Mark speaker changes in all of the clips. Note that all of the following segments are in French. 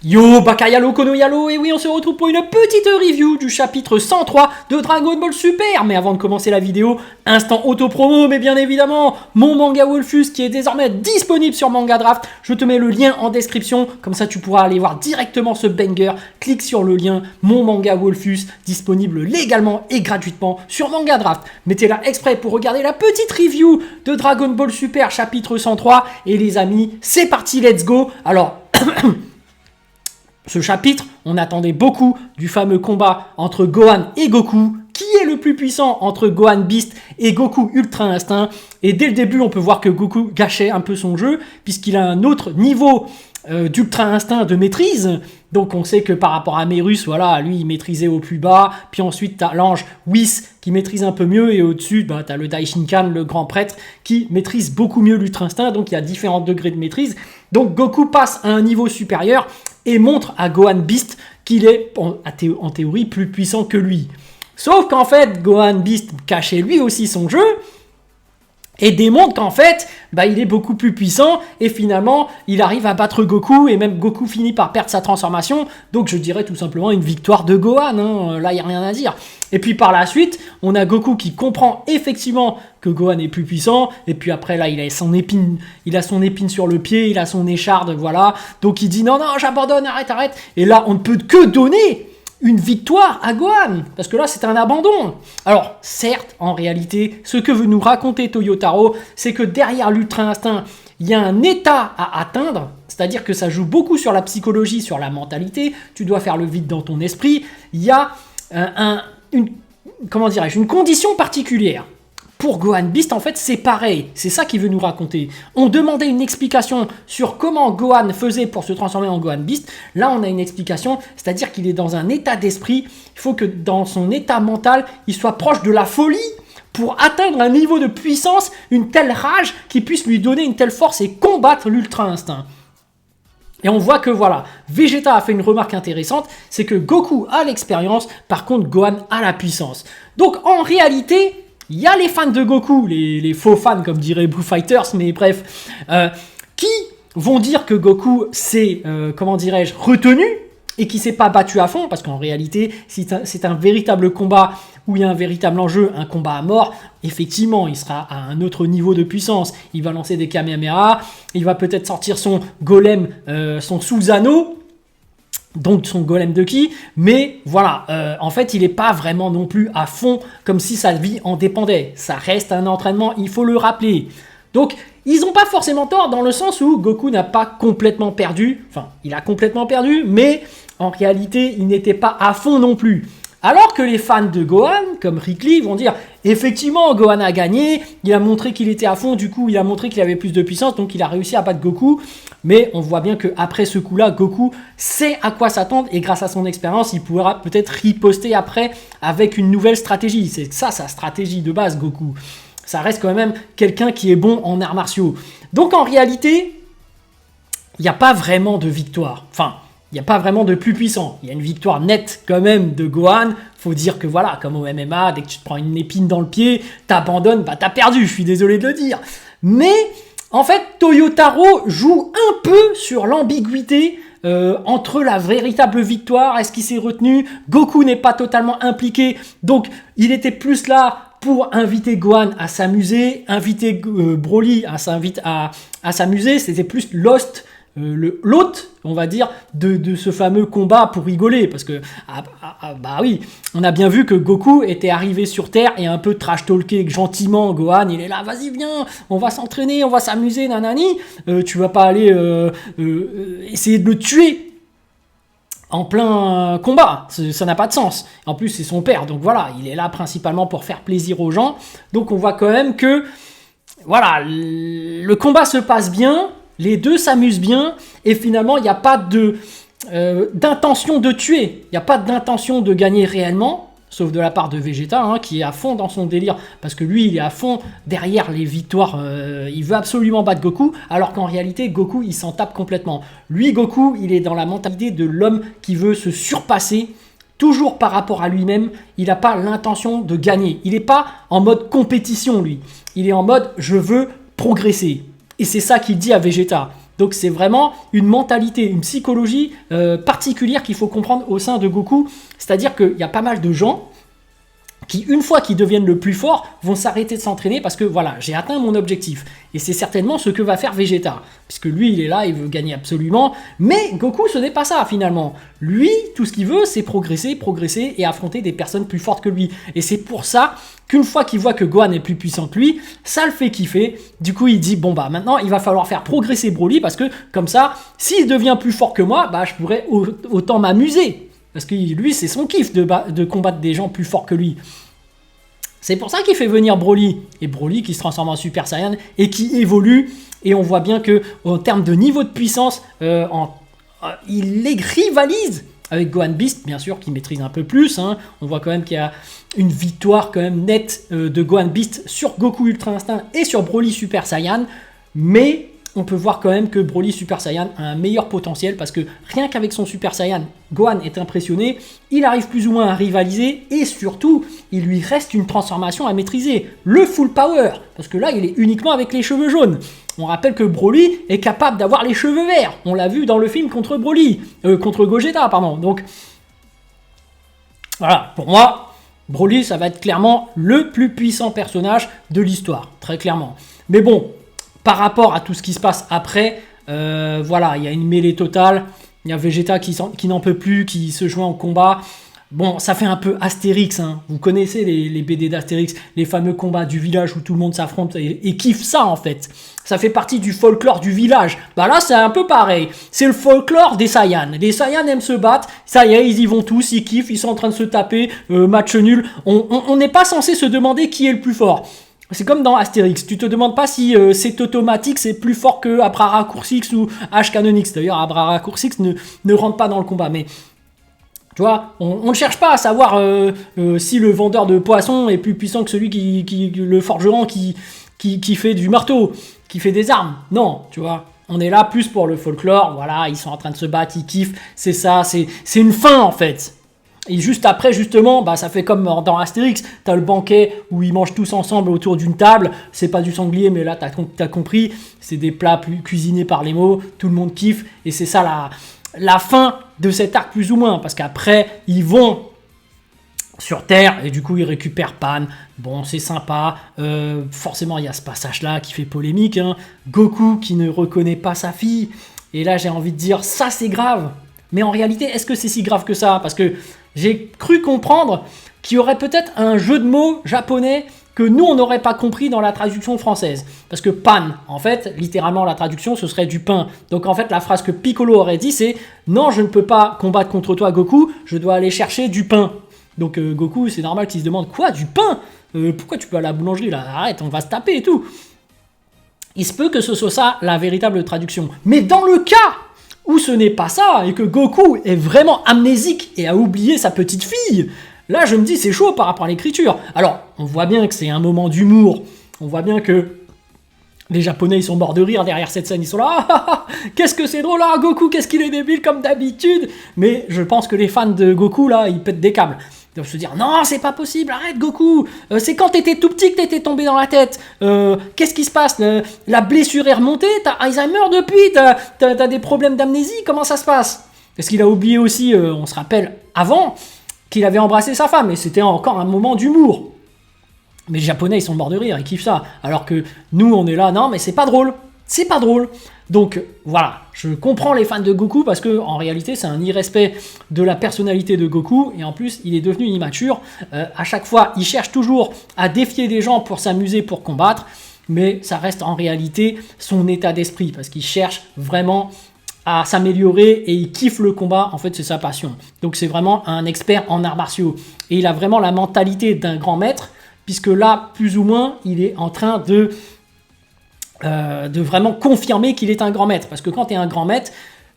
Speaker 1: Yo, Bakayalo, Konoyalo, et oui, on se retrouve pour une petite review du chapitre 103 de Dragon Ball Super. Mais avant de commencer la vidéo, instant auto-promo, mais bien évidemment, mon manga Wolfus qui est désormais disponible sur Manga Draft. Je te mets le lien en description, comme ça tu pourras aller voir directement ce banger. Clique sur le lien, mon manga Wolfus, disponible légalement et gratuitement sur Manga Draft. Mettez-la exprès pour regarder la petite review de Dragon Ball Super chapitre 103. Et les amis, c'est parti, let's go. Alors... Ce chapitre, on attendait beaucoup du fameux combat entre Gohan et Goku. Qui est le plus puissant entre Gohan Beast et Goku Ultra Instinct? Et dès le début, on peut voir que Goku gâchait un peu son jeu, puisqu'il a un autre niveau d'Ultra Instinct de maîtrise. Donc on sait que par rapport à Merus, voilà, lui il maîtrisait au plus bas. Puis ensuite, tu as l'ange Whis qui maîtrise un peu mieux. Et au-dessus, bah, tu as le Daishinkan, le grand prêtre, qui maîtrise beaucoup mieux l'Ultra Instinct. Donc il y a différents degrés de maîtrise. Donc Goku passe à un niveau supérieur et montre à Gohan Beast qu'il est en théorie plus puissant que lui. Sauf qu'en fait, Gohan Beast cachait lui aussi son jeu et démontre qu'en fait, bah, il est beaucoup plus puissant et finalement, il arrive à battre Goku et même Goku finit par perdre sa transformation. Donc je dirais tout simplement une victoire de Gohan, hein. Là il n'y a rien à dire. Et puis par la suite, on a Goku qui comprend effectivement que Gohan est plus puissant. Et puis après là, il a son épine sur le pied, il a son écharde, voilà. Donc il dit non, j'abandonne, arrête. Et là, on ne peut que donner une victoire à Gohan, parce que là c'est un abandon. Alors certes, en réalité, ce que veut nous raconter Toyotaro, c'est que derrière l'Ultra Instinct, il y a un état à atteindre, c'est-à-dire que ça joue beaucoup sur la psychologie, sur la mentalité, tu dois faire le vide dans ton esprit, il y a une condition particulière. Pour Gohan Beast, en fait, c'est pareil. C'est ça qu'il veut nous raconter. On demandait une explication sur comment Gohan faisait pour se transformer en Gohan Beast. Là, on a une explication, c'est-à-dire qu'il est dans un état d'esprit. Il faut que dans son état mental, il soit proche de la folie pour atteindre un niveau de puissance, une telle rage qui puisse lui donner une telle force et combattre l'Ultra Instinct. Et on voit que voilà, Vegeta a fait une remarque intéressante, c'est que Goku a l'expérience, par contre Gohan a la puissance. Donc en réalité... il y a les fans de Goku, les faux fans comme dirait Blue Fighters, mais bref, qui vont dire que Goku s'est, retenu et qui s'est pas battu à fond, parce qu'en réalité, c'est un véritable combat où il y a un véritable enjeu, un combat à mort. Effectivement, il sera à un autre niveau de puissance. Il va lancer des Kamehameha, il va peut-être sortir son golem, son Susanoo, donc son golem de ki, mais voilà, en fait il n'est pas vraiment non plus à fond comme si sa vie en dépendait. Ça reste un entraînement, il faut le rappeler. Donc ils n'ont pas forcément tort dans le sens où Goku n'a pas complètement perdu, enfin il a complètement perdu, mais en réalité il n'était pas à fond non plus. Alors que les fans de Gohan, comme Rick Lee, vont dire effectivement Gohan a gagné, il a montré qu'il était à fond, du coup il a montré qu'il avait plus de puissance, donc il a réussi à battre Goku. Mais on voit bien qu'après ce coup-là, Goku sait à quoi s'attendre et grâce à son expérience, il pourra peut-être riposter après avec une nouvelle stratégie. C'est ça sa stratégie de base, Goku. Ça reste quand même quelqu'un qui est bon en arts martiaux. Donc en réalité, il n'y a pas vraiment de victoire. Enfin, il n'y a pas vraiment de plus puissant. Il y a une victoire nette quand même de Gohan. Faut dire que voilà, comme au MMA, dès que tu te prends une épine dans le pied, t'abandonnes, bah t'as perdu, je suis désolé de le dire. Mais en fait, Toyotaro joue un peu sur l'ambiguïté entre la véritable victoire, est-ce qu'il s'est retenu? Goku n'est pas totalement impliqué, donc il était plus là pour inviter Gohan à s'amuser, inviter Broly à s'amuser, c'était plus Lost, l'hôte, on va dire, de ce fameux combat pour rigoler, parce que bah oui, on a bien vu que Goku était arrivé sur Terre et un peu trash-talké gentiment Gohan, il est là, vas-y viens, on va s'entraîner, on va s'amuser, nanani, tu vas pas aller essayer de le tuer en plein combat, ça n'a pas de sens. En plus c'est son père, donc voilà, il est là principalement pour faire plaisir aux gens, donc on voit quand même que voilà, le combat se passe bien, les deux s'amusent bien, et finalement, il n'y a pas d'intention de tuer. Il n'y a pas d'intention de gagner réellement, sauf de la part de Vegeta, hein, qui est à fond dans son délire, parce que lui, il est à fond derrière les victoires. Il veut absolument battre Goku, alors qu'en réalité, Goku, il s'en tape complètement. Lui, Goku, il est dans la mentalité de l'homme qui veut se surpasser, toujours par rapport à lui-même. Il n'a pas l'intention de gagner. Il n'est pas en mode compétition, lui. Il est en mode « je veux progresser ». Et c'est ça qu'il dit à Vegeta. Donc c'est vraiment une mentalité, une psychologie particulière qu'il faut comprendre au sein de Goku. C'est-à-dire qu'il y a pas mal de gens qui, une fois qu'ils deviennent le plus fort, vont s'arrêter de s'entraîner parce que voilà, j'ai atteint mon objectif. Et c'est certainement ce que va faire Vegeta. Puisque lui, il est là, il veut gagner absolument. Mais Goku, ce n'est pas ça finalement. Lui, tout ce qu'il veut, c'est progresser, progresser et affronter des personnes plus fortes que lui. Et c'est pour ça qu'une fois qu'il voit que Gohan est plus puissant que lui, ça le fait kiffer. Du coup, il dit, bon bah maintenant, il va falloir faire progresser Broly parce que comme ça, s'il devient plus fort que moi, bah je pourrais autant m'amuser. Parce que lui, c'est son kiff de combattre des gens plus forts que lui. C'est pour ça qu'il fait venir Broly. Et Broly qui se transforme en Super Saiyan et qui évolue. Et on voit bien que en termes de niveau de puissance, il les rivalise avec Gohan Beast, bien sûr, qui maîtrise un peu plus. Hein. On voit quand même qu'il y a une victoire quand même nette de Gohan Beast sur Goku Ultra Instinct et sur Broly Super Saiyan. Mais on peut voir quand même que Broly Super Saiyan a un meilleur potentiel parce que rien qu'avec son Super Saiyan, Gohan est impressionné, il arrive plus ou moins à rivaliser et surtout, il lui reste une transformation à maîtriser, le Full Power, parce que là, il est uniquement avec les cheveux jaunes. On rappelle que Broly est capable d'avoir les cheveux verts, on l'a vu dans le film contre Gogeta, pardon. Donc, voilà, pour moi, Broly, ça va être clairement le plus puissant personnage de l'histoire, très clairement. Mais bon, par rapport à tout ce qui se passe après, voilà, il y a une mêlée totale. Il y a Vegeta qui n'en peut plus, qui se joint au combat. Bon, ça fait un peu Astérix. Hein. Vous connaissez les BD d'Astérix, les fameux combats du village où tout le monde s'affronte et kiffe ça en fait. Ça fait partie du folklore du village. Bah là, c'est un peu pareil. C'est le folklore des Saiyans. Les Saiyans aiment se battre. Ça y est, ils y vont tous, ils kiffent, ils sont en train de se taper. Match nul. On n'est pas censé se demander qui est le plus fort. C'est comme dans Astérix, tu te demandes pas si c'est automatique, c'est plus fort que Abrara Coursix ou H Canonix. D'ailleurs, Abrara Coursix ne rentre pas dans le combat, mais tu vois, on ne cherche pas à savoir si le vendeur de poissons est plus puissant que celui le forgeron qui fait du marteau, qui fait des armes. Non, tu vois. On est là plus pour le folklore, voilà, ils sont en train de se battre, ils kiffent, c'est ça, c'est une fin en fait. Et juste après, justement, bah, ça fait comme dans Astérix, t'as le banquet où ils mangent tous ensemble autour d'une table, c'est pas du sanglier, mais là t'as compris, c'est des plats cuisinés par les mots, tout le monde kiffe, et c'est ça la fin de cet arc plus ou moins, parce qu'après, ils vont sur Terre, et du coup ils récupèrent Pan, bon c'est sympa, forcément il y a ce passage-là qui fait polémique, hein. Goku qui ne reconnaît pas sa fille, et là j'ai envie de dire, ça c'est grave, mais en réalité, est-ce que c'est si grave que ça? Parce que j'ai cru comprendre qu'il y aurait peut-être un jeu de mots japonais que nous, on n'aurait pas compris dans la traduction française. Parce que pan, en fait, littéralement, la traduction, ce serait du pain. Donc, en fait, la phrase que Piccolo aurait dit, c'est « Non, je ne peux pas combattre contre toi, Goku, je dois aller chercher du pain. » Donc, Goku, c'est normal qu'il se demande « Quoi, du pain pourquoi tu peux aller à la boulangerie, là? Arrête, on va se taper et tout. » Il se peut que ce soit ça, la véritable traduction. Mais dans le cas où ce n'est pas ça, et que Goku est vraiment amnésique et a oublié sa petite fille, là je me dis c'est chaud par rapport à l'écriture. Alors, on voit bien que c'est un moment d'humour, on voit bien que les Japonais ils sont morts de rire derrière cette scène, ils sont là, qu'est-ce que c'est drôle, là, Goku, qu'est-ce qu'il est débile comme d'habitude. Mais je pense que les fans de Goku là, ils pètent des câbles. Ils doivent se dire, non, c'est pas possible, arrête Goku, c'est quand t'étais tout petit que t'étais tombé dans la tête, qu'est-ce qui se passe, la blessure est remontée, t'as Alzheimer depuis, t'as des problèmes d'amnésie, comment ça se passe? Parce qu'il a oublié aussi, on se rappelle, avant, qu'il avait embrassé sa femme, et c'était encore un moment d'humour. Mais les Japonais, ils sont morts de rire, ils kiffent ça, alors que nous, on est là, non, mais c'est pas drôle, c'est pas drôle. Donc voilà, je comprends les fans de Goku parce que en réalité c'est un irrespect de la personnalité de Goku et en plus il est devenu immature. À chaque fois il cherche toujours à défier des gens pour s'amuser, pour combattre, mais ça reste en réalité son état d'esprit parce qu'il cherche vraiment à s'améliorer et il kiffe le combat, en fait c'est sa passion. Donc c'est vraiment un expert en arts martiaux et il a vraiment la mentalité d'un grand maître puisque là plus ou moins il est en train de vraiment confirmer qu'il est un grand maître. Parce que quand tu es un grand maître,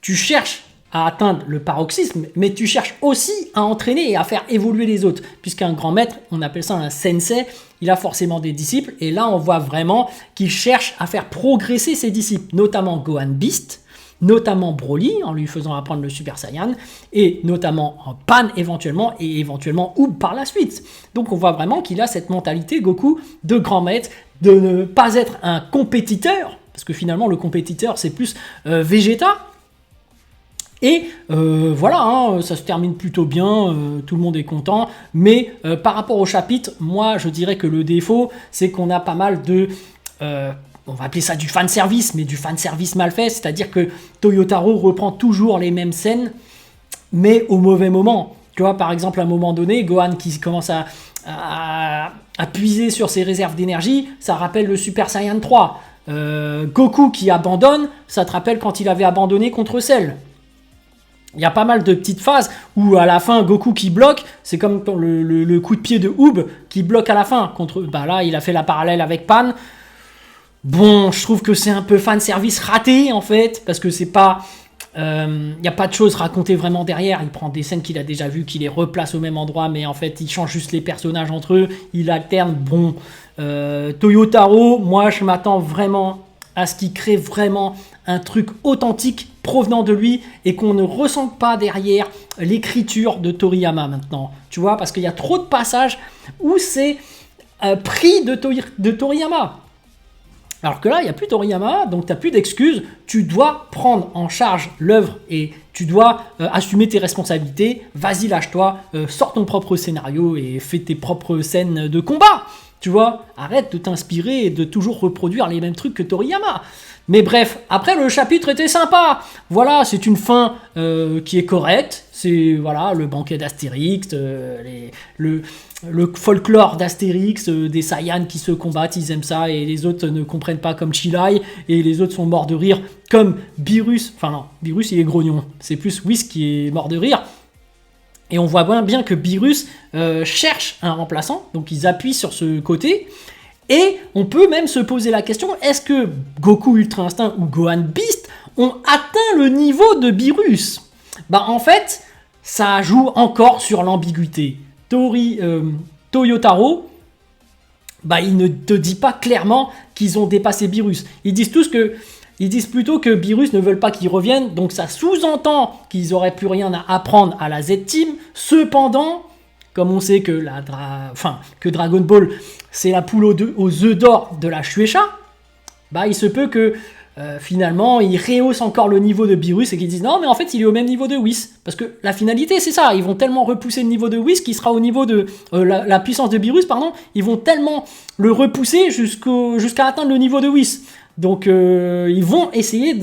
Speaker 1: tu cherches à atteindre le paroxysme, mais tu cherches aussi à entraîner et à faire évoluer les autres. Puisqu'un grand maître, on appelle ça un sensei, il a forcément des disciples. Et là, on voit vraiment qu'il cherche à faire progresser ses disciples, notamment Gohan Beast, notamment Broly, en lui faisant apprendre le Super Saiyan, et notamment en Pan éventuellement, et éventuellement Oob par la suite. Donc on voit vraiment qu'il a cette mentalité, Goku, de grand maître, de ne pas être un compétiteur, parce que finalement le compétiteur c'est plus Vegeta. Et voilà, hein, ça se termine plutôt bien, tout le monde est content. Mais par rapport au chapitre, moi je dirais que le défaut, c'est qu'on a pas mal de... on va appeler ça du fanservice, mais du fanservice mal fait. C'est-à-dire que Toyotaro reprend toujours les mêmes scènes, mais au mauvais moment. Tu vois, par exemple, à un moment donné, Gohan qui commence à puiser sur ses réserves d'énergie, ça rappelle le Super Saiyan 3. Goku qui abandonne, ça te rappelle quand il avait abandonné contre Cell. Il y a pas mal de petites phases où à la fin Goku qui bloque, c'est comme le coup de pied de Oob qui bloque à la fin. Bah là, il a fait la parallèle avec Pan. Bon, je trouve que c'est un peu fan service raté en fait, parce que c'est pas... Il n'y a pas de choses racontées vraiment derrière. Il prend des scènes qu'il a déjà vues, qu'il les replace au même endroit, mais en fait il change juste les personnages entre eux, il alterne. Bon, Toyotaro, moi je m'attends vraiment à ce qu'il crée vraiment un truc authentique provenant de lui et qu'on ne ressente pas derrière l'écriture de Toriyama maintenant. Tu vois, parce qu'il y a trop de passages où c'est pris de Toriyama. Alors que là, il n'y a plus Toriyama, donc tu n'as plus d'excuses. Tu dois prendre en charge l'œuvre et tu dois assumer tes responsabilités. Vas-y, lâche-toi, sors ton propre scénario et fais tes propres scènes de combat. Tu vois, arrête de t'inspirer et de toujours reproduire les mêmes trucs que Toriyama. Mais bref, après le chapitre était sympa. Voilà, c'est une fin qui est correcte. C'est voilà le banquet d'Astérix, le folklore d'Astérix, des Saiyans qui se combattent, ils aiment ça et les autres ne comprennent pas comme Chilai et les autres sont morts de rire comme Beerus. Enfin non, Beerus il est grognon. C'est plus Whis qui est mort de rire. Et on voit bien que Beerus cherche un remplaçant, donc ils appuient sur ce côté. Et on peut même se poser la question, est-ce que Goku Ultra Instinct ou Gohan Beast ont atteint le niveau de Beerus? Bah en fait, ça joue encore sur l'ambiguïté. Toyotaro, bah il ne te dit pas clairement qu'ils ont dépassé Beerus. Ils disent plutôt que Beerus ne veulent pas qu'il revienne, donc ça sous-entend qu'ils n'auraient plus rien à apprendre à la Z-Team. Cependant, comme on sait que que Dragon Ball c'est la poule aux œufs d'or de la Shueisha, bah il se peut que finalement ils rehaussent encore le niveau de Beerus et qu'ils disent non mais en fait il est au même niveau de Whis, parce que la finalité c'est ça, ils vont tellement repousser le niveau de Whis qu'il sera au niveau de la puissance de Beerus, pardon, ils vont tellement le repousser jusqu'à atteindre le niveau de Whis. Donc ils vont essayer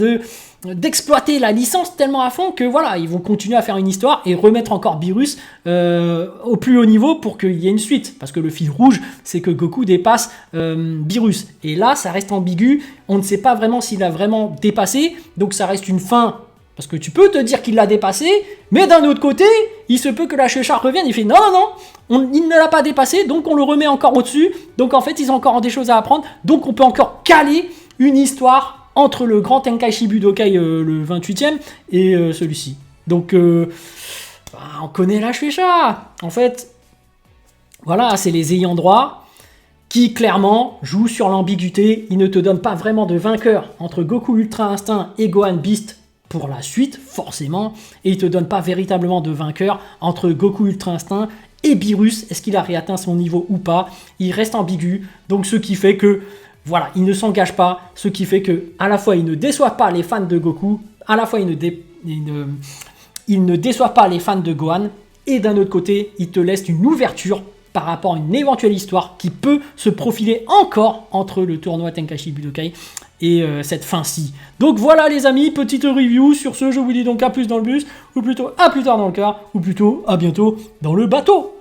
Speaker 1: d'exploiter la licence tellement à fond que voilà, ils vont continuer à faire une histoire et remettre encore Beerus au plus haut niveau pour qu'il y ait une suite. Parce que le fil rouge, c'est que Goku dépasse Beerus. Et là, ça reste ambigu. On ne sait pas vraiment s'il a vraiment dépassé. Donc ça reste une fin. Parce que tu peux te dire qu'il l'a dépassé, mais d'un autre côté, il se peut que la Shueisha revienne. Il fait non, il ne l'a pas dépassé, donc on le remet encore au-dessus. Donc en fait, ils ont encore des choses à apprendre. Donc on peut encore caler une histoire entre le grand Tenkaichi Budokai, le 28e, et celui-ci. Donc, on connaît la Shueisha. En fait, voilà, c'est les ayants droit qui, clairement, jouent sur l'ambiguïté. Ils ne te donnent pas vraiment de vainqueur entre Goku Ultra Instinct et Gohan Beast pour la suite, forcément. Et ils ne te donnent pas véritablement de vainqueur entre Goku Ultra Instinct et Beerus. Est-ce qu'il a réatteint son niveau ou pas? Il reste ambigu. Donc, ce qui fait que voilà, il ne s'engage pas, ce qui fait que à la fois il ne déçoit pas les fans de Goku, à la fois il ne déçoit pas les fans de Gohan, et d'un autre côté, il te laisse une ouverture par rapport à une éventuelle histoire qui peut se profiler encore entre le tournoi Tenkaichi Budokai et cette fin-ci. Donc voilà les amis, petite review sur ce, je vous dis donc à plus dans le bus, ou plutôt à plus tard dans le car, ou plutôt à bientôt dans le bateau.